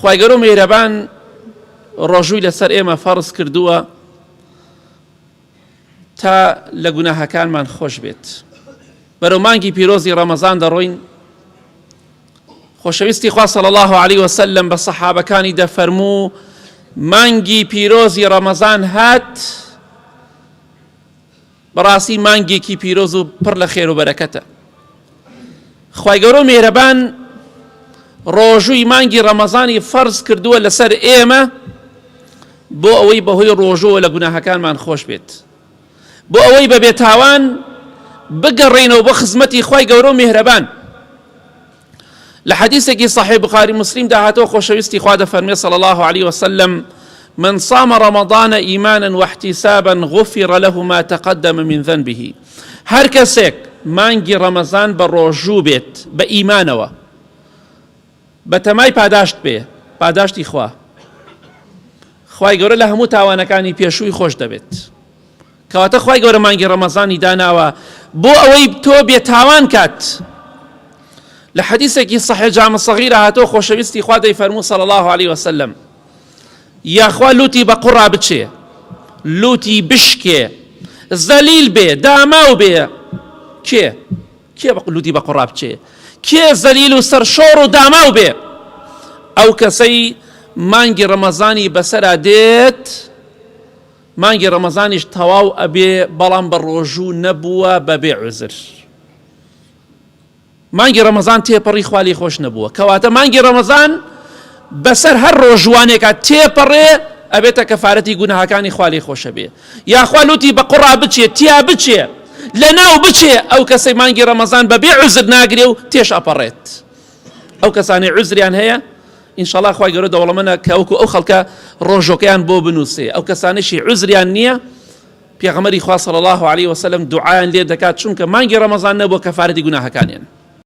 خوای گەورە مێرەبان ڕۆژووی لەسەر ئێمە فەرز کردووە تا لە گوناهەکانمان خۆش بێت. بەرەو مانگی پیرۆزی ڕەمەزان دەڕۆین. خۆشەویستی خوا صلی الله علیه وسلم بە سەحابەکانی دەفەرموو مانگی پیرۆزی ڕەمەزان هات، بەڕاستی مانگێکی پیرۆز و پڕ لە خێر و بەرەکەتە. خوای گەورە مێرەبان ڕۆژووی مانگی ڕەمەزانی فەرز کردووە لەسەر ئێمە بۆ ئەوەی بەهۆی ڕۆژووە لە گوناهەکانمان خۆش بێت، بۆ ئەوەی بە بێتاوان بگەڕێنەوە بۆ خزمەتی خوای گەورە و مێهرەبان. لە حەدیثێکی صحیح بخاری مسلم داهاتەوە خۆشەویستی خوا دەفەرمێ صلی الله عليه وسلم من صام رمضان إيمانا واحتسابا غفر له ما تقدم من ذنبه. هەر کەسێک مانگی ڕەمەزان بە ڕۆژوو بێت بە ئیمانەوە، بە تەمای پاداشت بێ، پاداشتی خوا، خوای گەورە لە هەموو تاوانەکانی پێشووی خۆش دەبێت. کەواتە خوای گەورە مانگی ڕەمەزانی داناوە بۆ ئەوەی تۆ بێتاوان کات. لە حەدیثێکی صحیح جامع صغیرە هاتۆ خۆشەویستی خوا دەیفەرموو صلی الله عليه وسلم یاخوا لوتی بە قوڕا بچێ، لوتی بشکێ، زەلیل بێ، داماو بێ. کێ لوتی بە قوڕا بچێ؟ کێ زەلیل و سەرشۆڕ و داماو بێ؟ ئەو کەسەی مانگی ڕەمەزانی بەسەرا دێت، مانگی ڕەمەزانیش تەواو ئەبێ بەڵام بە ڕۆژوو نەبووە بەبێ عوزر. مانگی ڕەمەزان تێپەڕی خوا لێی خۆش نەبووە، کەواتە مانگی ڕەمەزان بەسەر هەر ڕۆژوانێکە تێپەڕێ ئەبێتە کەفارەتی گوناهەکانی خوا لێی خۆشە بێ. یاخوا لوتی بە قوڕا بچێ، تیا بچێ، لەناو بچێ. ئەو کەسەی مانگی ڕەمەزان بەبێ عوزر ناگرێ و تێش ئەپەڕێت. ئەو کەسانی عوزریان هەیە ئینشاءڵڵا خوای گەورە دەوڵەمەندە کە وەکو ئەو خەڵکە ڕۆژۆکەیان بۆ بنووسێ. ئەو کەسانیشی عوزریان نییە پێغەمبەری خوا صلی الله عليه وسلم دوعایان لێ دەکات چونکە مانگی ڕەمەزان نەبووە کەفارەتی گوناهەکانیان.